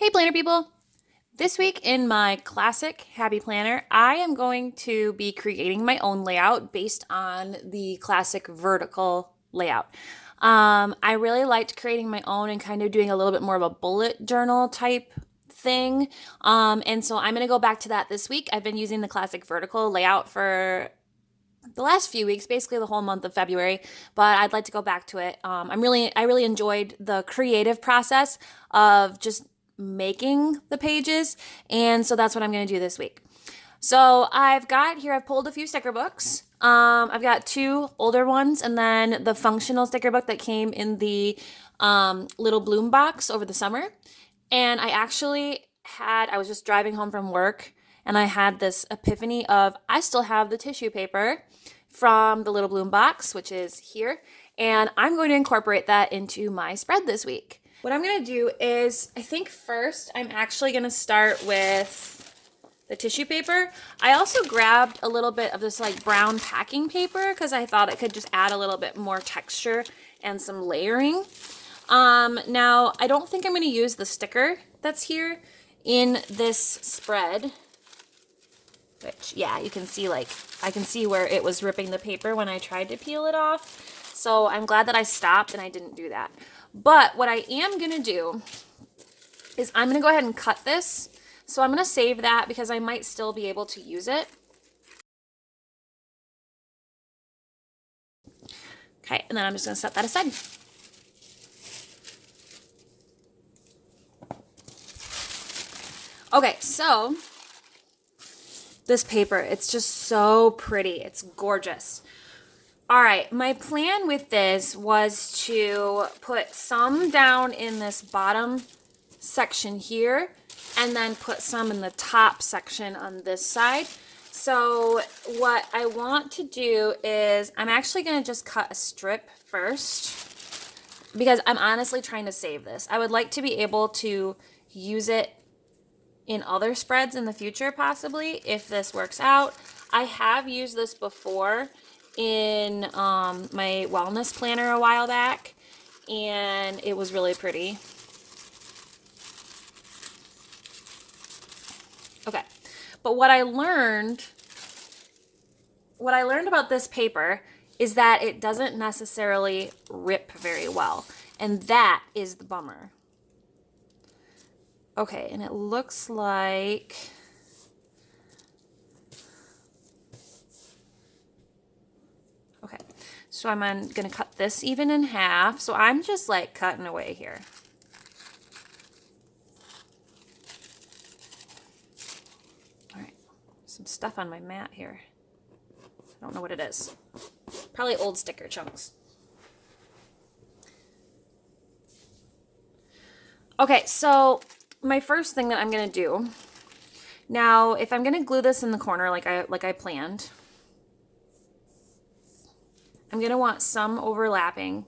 Hey planner people! This week in my classic Happy Planner, I am going to be creating my own layout based on the classic vertical layout. I really liked creating my own and kind of doing a little bit more of a bullet journal type thing. And so I'm going to go back to that this week. I've been using the classic vertical layout for the last few weeks, basically the whole month of February, but I'd like to go back to it. I really enjoyed the creative process of just making the pages, and so that's what I'm going to do this week. So I've pulled a few sticker books. I've got two older ones, and then the functional sticker book that came in the little bloom box over the summer. And I was just driving home from work and I had this epiphany of I still have the tissue paper from the little bloom box, which is here, and I'm going to incorporate that into my spread this week. What I'm going to do is, I think first I'm actually going to start with the tissue paper. I also grabbed a little bit of this like brown packing paper because I thought it could just add a little bit more texture and some layering. Now, I don't think I'm going to use the sticker that's here in this spread, which, yeah, you can see, like, I can see where it was ripping the paper when I tried to peel it off. So I'm glad that I stopped and I didn't do that. But what I am going to do is I'm going to go ahead and cut this. So I'm going to save that because I might still be able to use it. Okay, and then I'm just going to set that aside. Okay, so this paper, it's just so pretty. It's gorgeous. All right, my plan with this was to put some down in this bottom section here and then put some in the top section on this side. So what I want to do is I'm actually going to just cut a strip first because I'm honestly trying to save this. I would like to be able to use it in other spreads in the future, possibly, if this works out. I have used this before in my wellness planner a while back, and it was really pretty. Okay, but what I learned about this paper is that it doesn't necessarily rip very well, and that is the bummer. Okay, and it looks like okay, so I'm gonna cut this even in half. So I'm just like cutting away here. All right, some stuff on my mat here. I don't know what it is. Probably old sticker chunks. Okay, so my first thing that I'm gonna do now, if I'm gonna glue this in the corner like I planned, I'm gonna want some overlapping,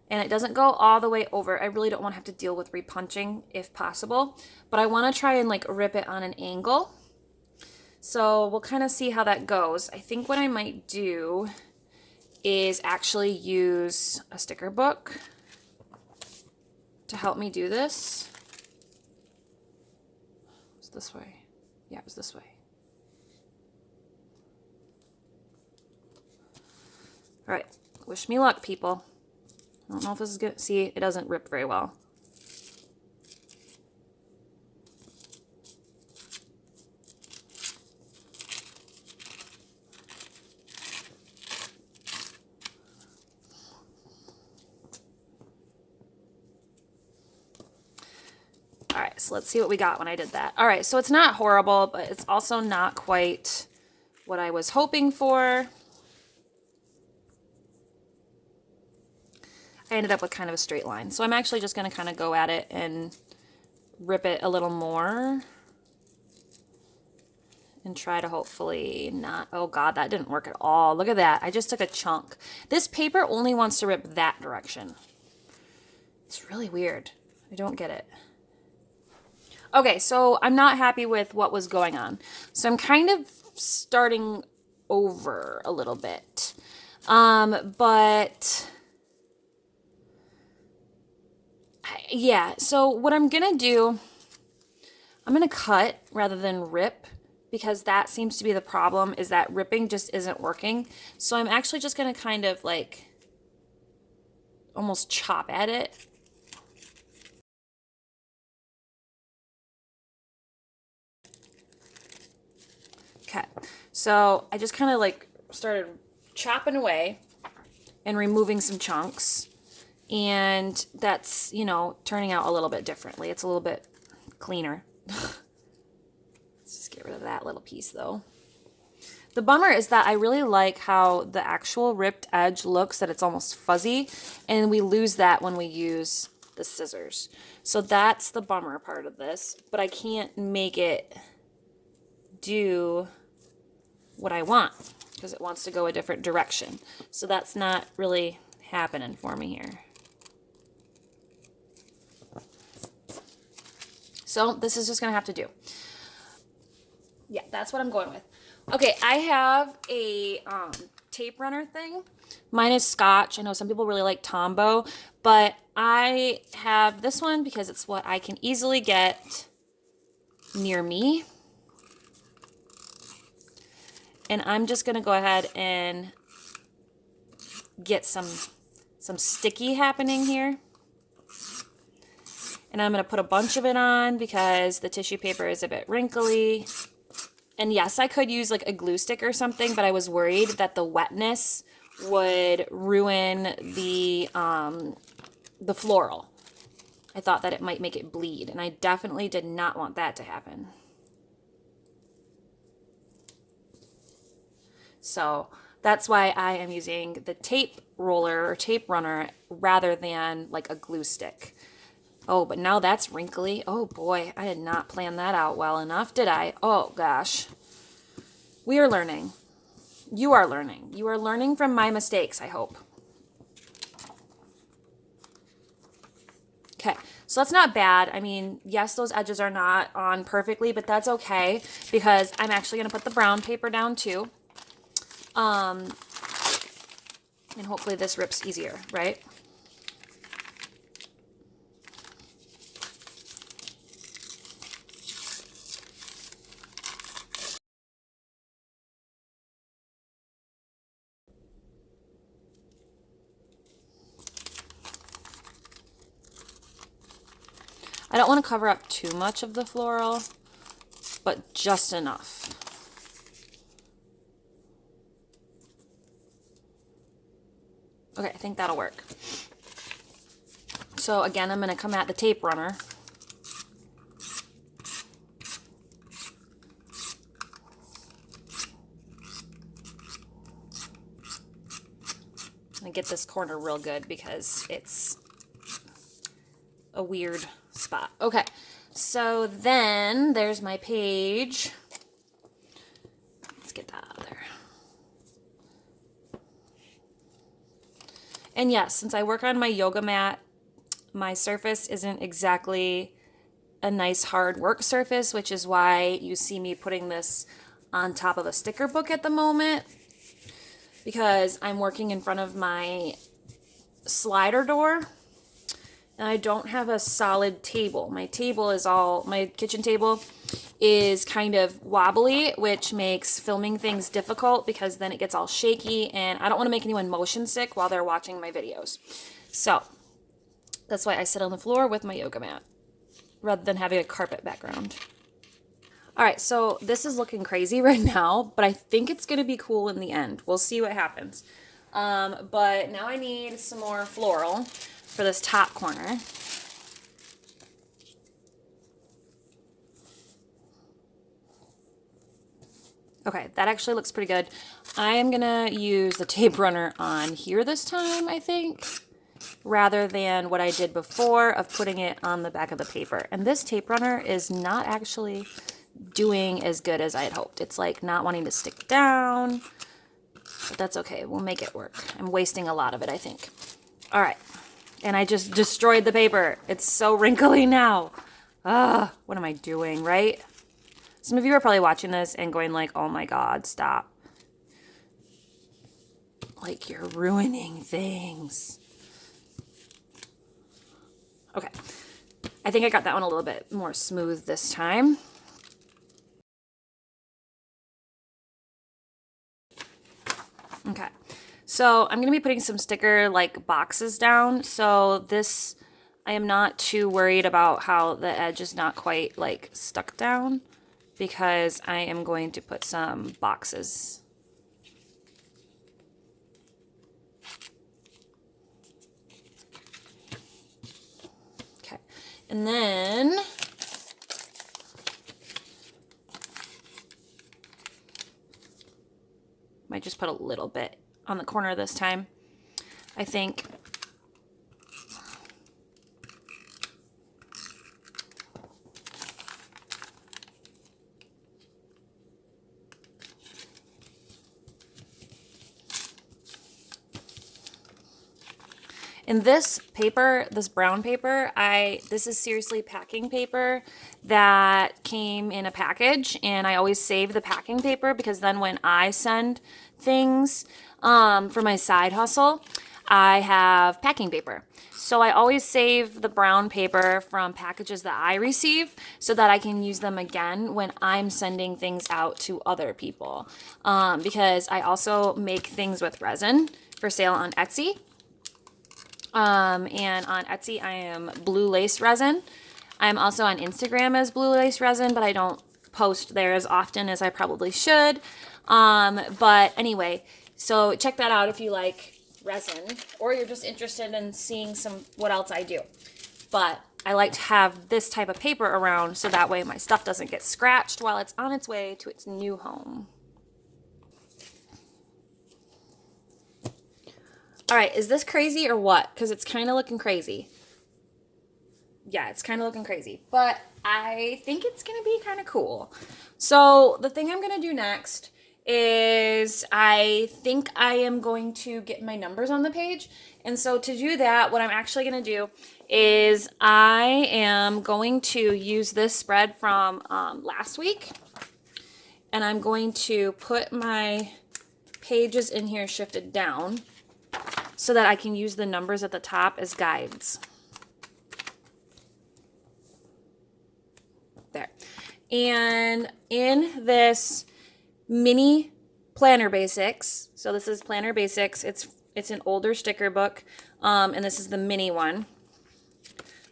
and it doesn't go all the way over. I really don't want to have to deal with repunching if possible, but I want to try and like rip it on an angle. So we'll kind of see how that goes. I think what I might do is actually use a sticker book to help me do this. It's this way. Yeah, it was this way. All right, wish me luck, people. I don't know if this is good. See, it doesn't rip very well. All right, so let's see what we got when I did that. All right, so it's not horrible, but it's also not quite what I was hoping for. I ended up with kind of a straight line. So I'm actually just going to kind of go at it and rip it a little more and try to hopefully not, oh God, that didn't work at all. Look at that. I just took a chunk. This paper only wants to rip that direction. It's really weird. I don't get it. Okay, so I'm not happy with what was going on. So I'm kind of starting over a little bit. But Yeah, so what I'm gonna do, I'm gonna cut rather than rip because that seems to be the problem, is that ripping just isn't working. So I'm actually just gonna kind of like almost chop at it. Okay, so I just kind of like started chopping away and removing some chunks. And that's, you know, turning out a little bit differently. It's a little bit cleaner. Let's just get rid of that little piece though. The bummer is that I really like how the actual ripped edge looks, that it's almost fuzzy, and we lose that when we use the scissors. So that's the bummer part of this, but I can't make it do what I want because it wants to go a different direction. So that's not really happening for me here. So this is just gonna have to do. Yeah, that's what I'm going with. Okay, I have a tape runner thing. Mine is Scotch. I know some people really like Tombow, but I have this one because it's what I can easily get near me. And I'm just gonna go ahead and get some sticky happening here. And I'm gonna put a bunch of it on because the tissue paper is a bit wrinkly. And yes, I could use like a glue stick or something, but I was worried that the wetness would ruin the floral. I thought that it might make it bleed, and I definitely did not want that to happen. So that's why I am using the tape roller or tape runner rather than like a glue stick. Oh, but now that's wrinkly. Oh boy, I did not plan that out well enough, did I? Oh gosh. We are learning. You are learning. You are learning from my mistakes, I hope. Okay, so that's not bad. I mean, yes, those edges are not on perfectly, but that's okay because I'm actually going to put the brown paper down too. And hopefully this rips easier, right? I don't want to cover up too much of the floral, but just enough. Okay, I think that'll work. So again, I'm going to come at the tape runner. And get this corner real good because it's a weird spot. Okay, so then there's my page. Let's get that out of there. And yes, since I work on my yoga mat, my surface isn't exactly a nice hard work surface, which is why you see me putting this on top of a sticker book at the moment, because I'm working in front of my slider door and I don't have a solid table. My kitchen table is kind of wobbly, which makes filming things difficult because then it gets all shaky and I don't want to make anyone motion sick while they're watching my videos. So that's why I sit on the floor with my yoga mat rather than having a carpet background. All right, so this is looking crazy right now, but I think it's going to be cool in the end. We'll see what happens. But now I need some more floral for this top corner. Okay, that actually looks pretty good. I am going to use the tape runner on here this time, I think, rather than what I did before of putting it on the back of the paper. And this tape runner is not actually doing as good as I had hoped. It's like not wanting to stick down, but that's okay. We'll make it work. I'm wasting a lot of it, I think. All right. And I just destroyed the paper. It's so wrinkly now. What am I doing, right? Some of you are probably watching this and going like, oh my God, stop. Like you're ruining things. Okay. I think I got that one a little bit more smooth this time. Okay, so I'm gonna be putting some sticker like boxes down. So this, I am not too worried about how the edge is not quite like stuck down because I am going to put some boxes. Okay, and then might just put a little bit on the corner this time. I think. In this paper, this brown paper, this is seriously packing paper that came in a package, and I always save the packing paper because then when I send things for my side hustle, I have packing paper. So I always save the brown paper from packages that I receive so that I can use them again when I'm sending things out to other people. Because I also make things with resin for sale on Etsy. And on Etsy, I am Blue Lace Resin. I'm also on Instagram as Blue Lace Resin, but I don't post there as often as I probably should. But anyway, so check that out if you like resin or you're just interested in seeing what else I do. But I like to have this type of paper around so that way my stuff doesn't get scratched while it's on its way to its new home. All right, is this crazy or what? Because it's kind of looking crazy. Yeah, it's kind of looking crazy, but I think it's going to be kind of cool. So the thing I'm going to do next is I think I am going to get my numbers on the page. And so to do that, what I'm actually going to do is I am going to use this spread from last week. And I'm going to put my pages in here shifted down so that I can use the numbers at the top as guides. There. And in this mini planner basics, so this is planner basics, it's an older sticker book, and this is the mini one.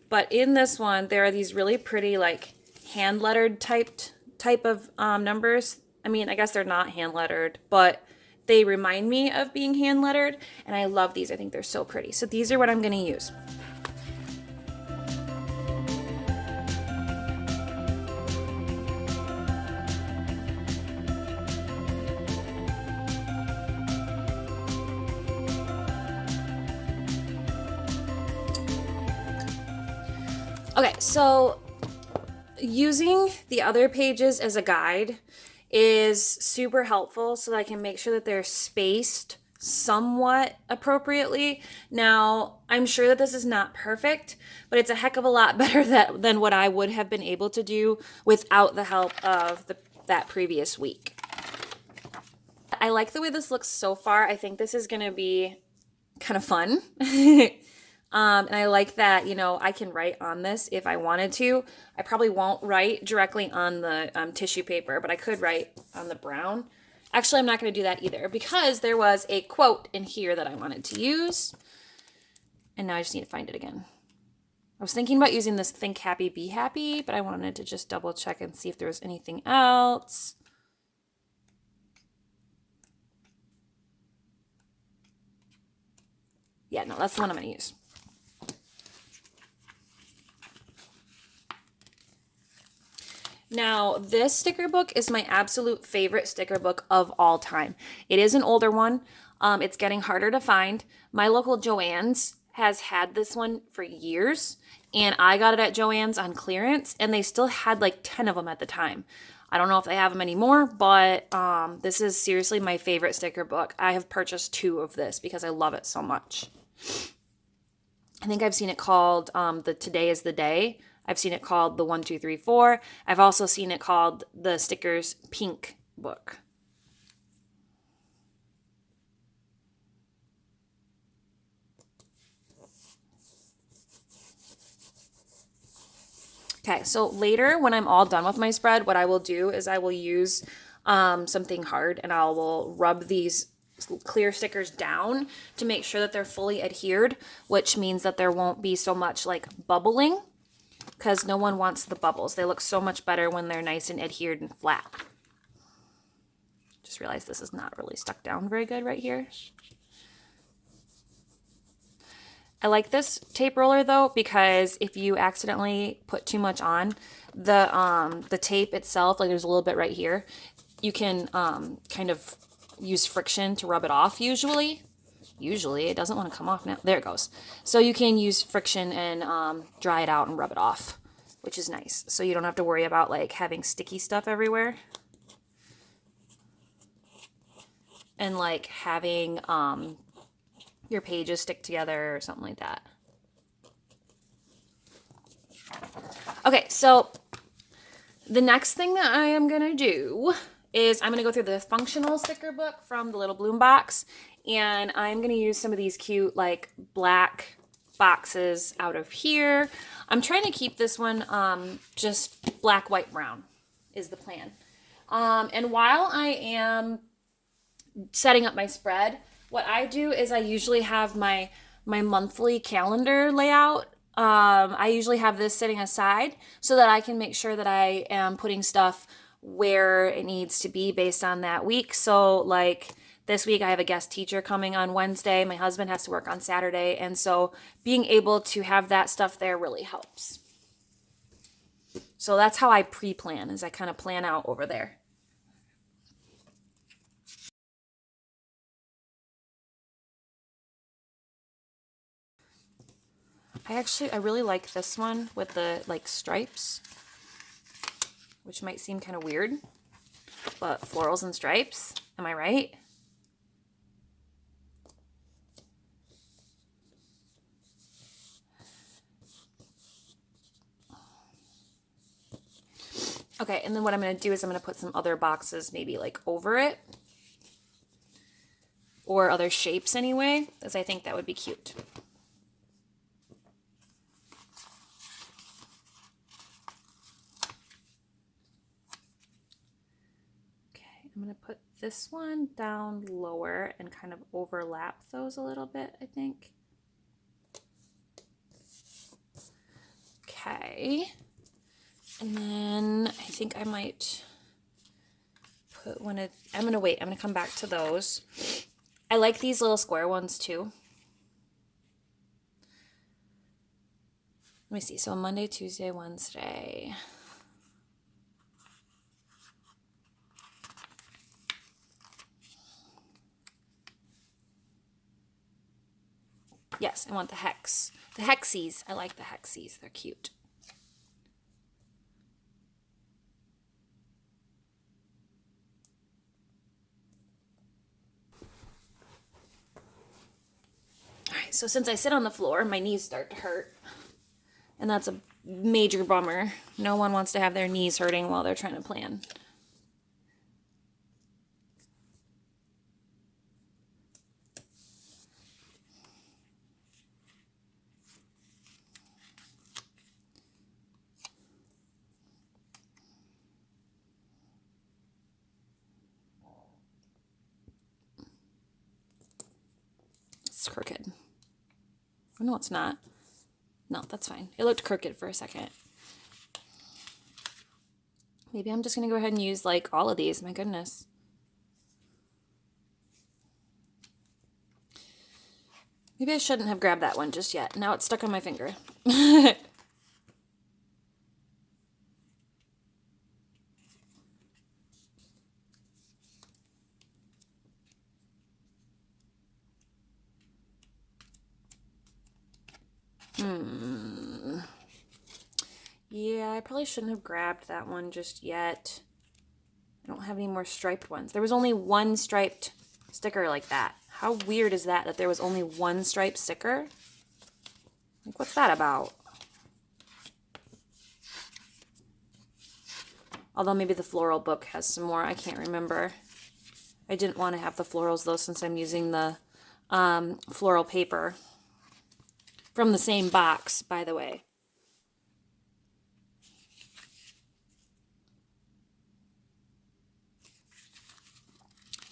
But in this one, there are these really pretty like hand lettered type of numbers. I mean, I guess they're not hand lettered, but they remind me of being hand lettered, and I love these. I think they're so pretty. So these are what I'm going to use. Okay, so using the other pages as a guide is super helpful so that I can make sure that they're spaced somewhat appropriately. Now, I'm sure that this is not perfect, but it's a heck of a lot better than what I would have been able to do without the help of that previous week. I like the way this looks so far. I think this is going to be kind of fun. And I like that, I can write on this if I wanted to. I probably won't write directly on the tissue paper, but I could write on the brown. Actually, I'm not going to do that either because there was a quote in here that I wanted to use. And now I just need to find it again. I was thinking about using this Think Happy, Be Happy, but I wanted to just double check and see if there was anything else. Yeah, no, that's the one I'm going to use. Now, this sticker book is my absolute favorite sticker book of all time. It is an older one. It's getting harder to find. My local Joann's has had this one for years, and I got it at Joann's on clearance, and they still had like 10 of them at the time. I don't know if they have them anymore, but this is seriously my favorite sticker book. I have purchased 2 of this because I love it so much. I think I've seen it called the Today is the Day. I've seen it called the 1, 2, 3, 4. I've also seen it called the Stickers Pink book. Okay, so later when I'm all done with my spread, what I will do is I will use something hard and I will rub these clear stickers down to make sure that they're fully adhered, which means that there won't be so much like bubbling, because no one wants the bubbles. They look so much better when they're nice and adhered and flat. Just realized this is not really stuck down very good right here. I like this tape roller though, because if you accidentally put too much on, the tape itself, like there's a little bit right here, you can kind of use friction to rub it off usually. Usually, it doesn't want to come off now. There it goes. So you can use friction and dry it out and rub it off, which is nice. So you don't have to worry about like having sticky stuff everywhere. And like having your pages stick together or something like that. Okay, so the next thing that I am going to do is I'm going to go through the functional sticker book from the Little Bloom box, and I'm going to use some of these cute like black boxes out of here. I'm trying to keep this one just black, white, brown is the plan. And while I am setting up my spread, what I do is I usually have my monthly calendar layout. I usually have this sitting aside so that I can make sure that I am putting stuff where it needs to be based on that week. So like this week I have a guest teacher coming on Wednesday. My husband has to work on Saturday. And so being able to have that stuff there really helps. So that's how I pre-plan, is I kind of plan out over there. I really like this one with the like stripes, which might seem kind of weird, but florals and stripes, am I right? Okay, and then what I'm going to do is I'm going to put some other boxes maybe like over it, or other shapes anyway, because I think that would be cute. I'm going to put this one down lower and kind of overlap those a little bit, I think. Okay. And then I think I might put one of, I'm going to come back to those. I like these little square ones too. Let me see. So Monday, Tuesday, Wednesday. Yes, I want the hex. The hexies. I like the hexies. They're cute. All right, so since I sit on the floor, my knees start to hurt. And that's a major bummer. No one wants to have their knees hurting while they're trying to plan. It's crooked. Oh, no, it's not. No, that's fine. It looked crooked for a second. Maybe I'm just going to go ahead and use like all of these. My goodness. Maybe I shouldn't have grabbed that one just yet. Now it's stuck on my finger. Yeah, I probably shouldn't have grabbed that one just yet. I don't have any more striped ones. There was only one striped sticker like that. How weird is that there was only one striped sticker? Like, what's that about? Although maybe the floral book has some more. I can't remember. I didn't want to have the florals though, since I'm using the floral paper from the same box, by the way.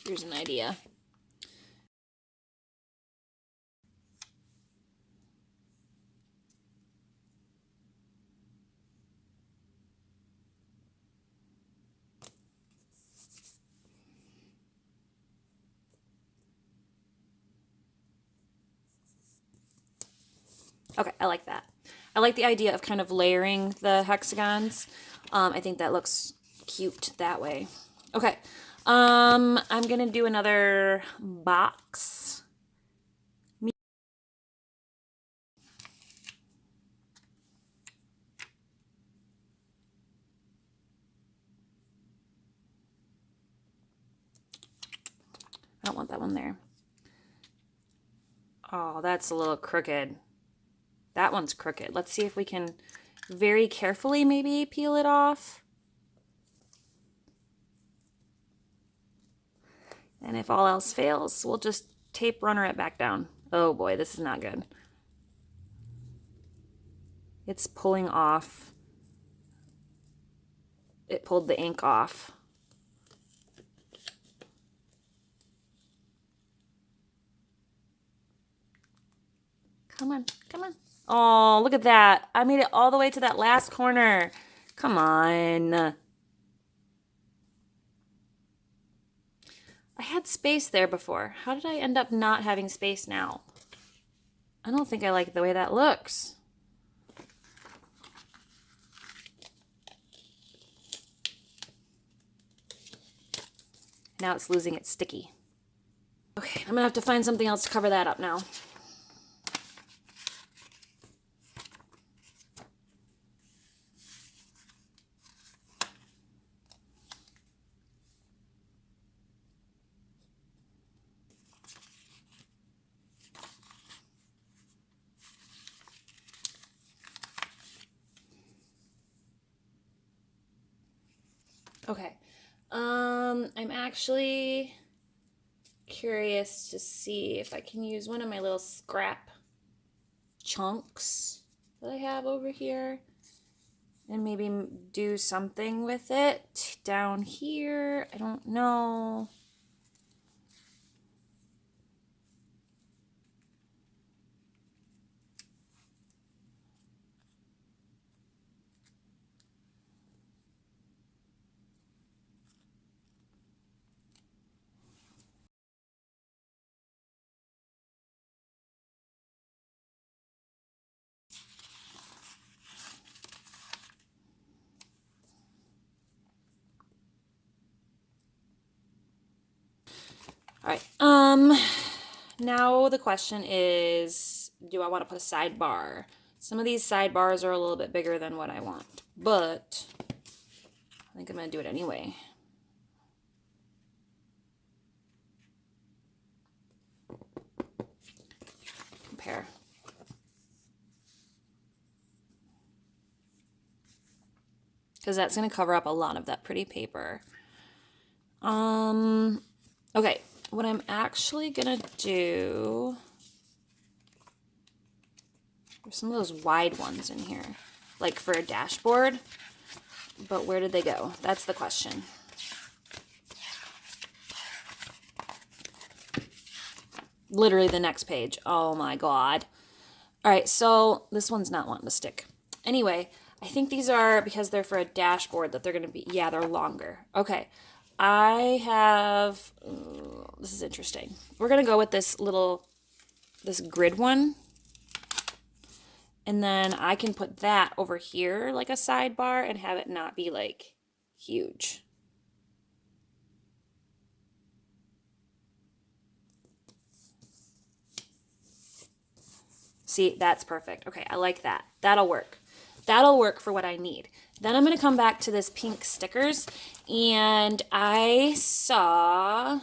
Here's an idea. Okay, I like that. I like the idea of kind of layering the hexagons. I think that looks cute that way. Okay, I'm gonna do another box. I don't want that one there. Oh, that's a little crooked. That one's crooked. Let's see if we can very carefully maybe peel it off. And if all else fails, we'll just tape runner it back down. Oh boy, this is not good. It's pulling off. It pulled the ink off. Come on, come on. Oh, look at that. I made it all the way to that last corner. Come on. I had space there before. How did I end up not having space now? I don't think I like the way that looks. Now it's losing its sticky. Okay, I'm gonna have to find something else to cover that up now. Okay. I'm actually curious to see if I can use one of my little scrap chunks that I have over here and maybe do something with it down here. I don't know. All right. Now the question is, do I want to put a sidebar? Some of these sidebars are a little bit bigger than what I want, but I think I'm going to do it anyway. Compare. Because that's going to cover up a lot of that pretty paper. Okay, what I'm actually gonna do, there's some of those wide ones in here, like for a dashboard, but where did they go? That's the question. Literally the next page. Oh my God. All right, so this one's not wanting to stick. Anyway, I think these are, because they're for a dashboard, that they're gonna be, yeah, they're longer. Okay. I have, this is interesting. We're going to go with this grid one. And then I can put that over here like a sidebar and have it not be like huge. See, that's perfect. Okay, I like that. That'll work. That'll work for what I need. Then I'm going to come back to this pink stickers, and I saw a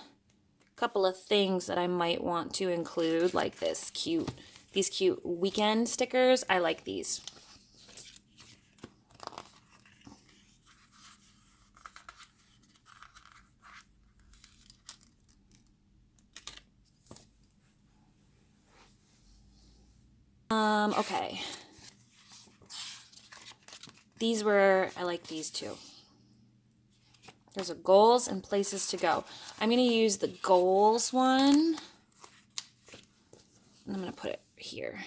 couple of things that I might want to include, like these cute weekend stickers. I like these. Okay. I like these too. There's a goals and places to go. I'm going to use the goals one. And I'm going to put it here.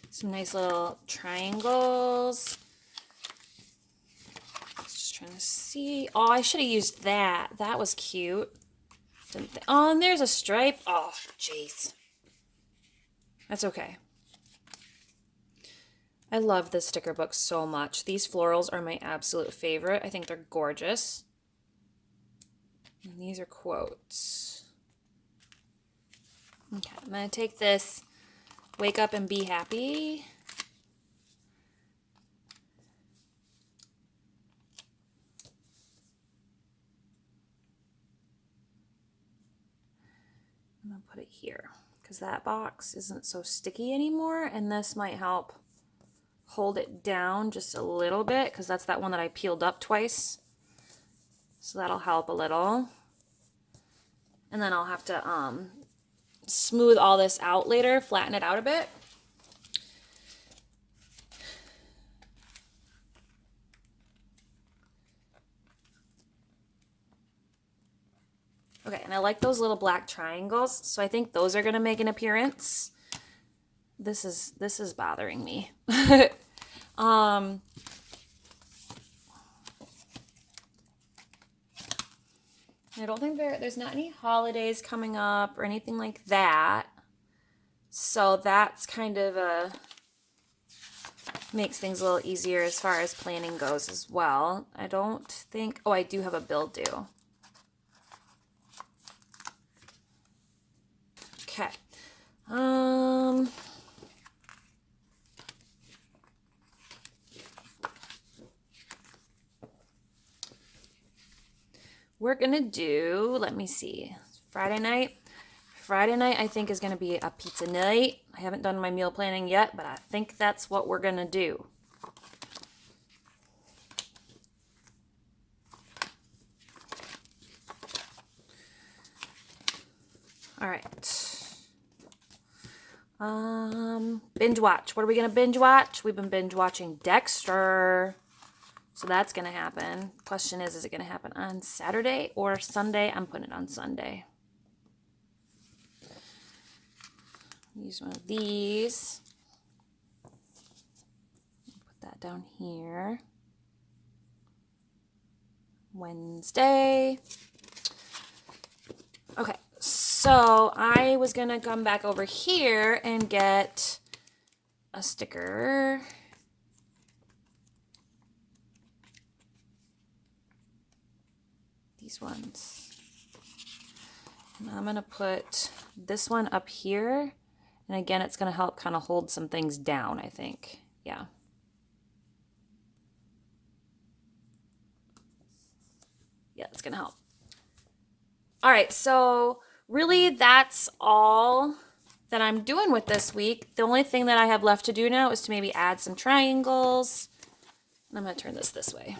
Some nice little triangles. Just trying to see. Oh, I should have used that. That was cute. Oh, and there's a stripe. Oh, jeez. That's okay. I love the sticker books so much. These florals are my absolute favorite. I think they're gorgeous. And these are quotes. Okay, I'm going to take this Wake Up and Be Happy. I'm going to put it here because that box isn't so sticky anymore, and this might help hold it down just a little bit because that's that one that I peeled up twice. So that'll help a little. And then I'll have to smooth all this out later, flatten it out a bit. Okay, and I like those little black triangles, so I think those are going to make an appearance. This is bothering me. I don't think there's not any holidays coming up or anything like that. So that's kind of makes things a little easier as far as planning goes as well. I don't think, oh, I do have a bill due. Okay. We're gonna do, let me see, Friday night. Friday night I think is gonna be a pizza night. I haven't done my meal planning yet, but I think that's what we're gonna do. All right. Binge watch. What are we gonna binge watch? We've been binge watching Dexter. So that's gonna happen. Question is it gonna happen on Saturday or Sunday? I'm putting it on Sunday. Use one of these. Put that down here. Wednesday. Okay, so I was gonna come back over here and get a sticker. These ones. And I'm gonna put this one up here. And again, it's gonna help kind of hold some things down, I think. Yeah. Yeah, it's gonna help. All right, so really that's all that I'm doing with this week. The only thing that I have left to do now is to maybe add some triangles. And I'm gonna turn this way.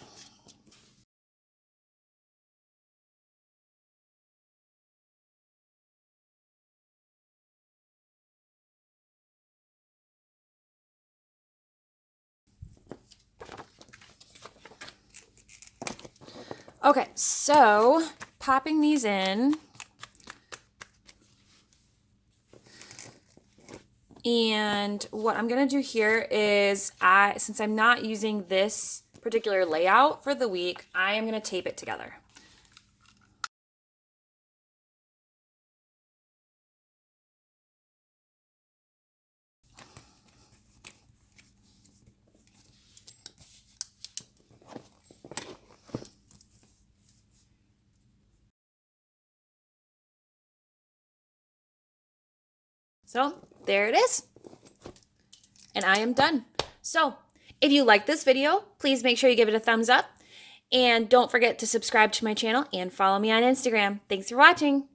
Okay, so popping these in. And what I'm going to do here is, since I'm not using this particular layout for the week, I am going to tape it together. So there it is. And I am done. So if you like this video, please make sure you give it a thumbs up. And don't forget to subscribe to my channel and follow me on Instagram. Thanks for watching.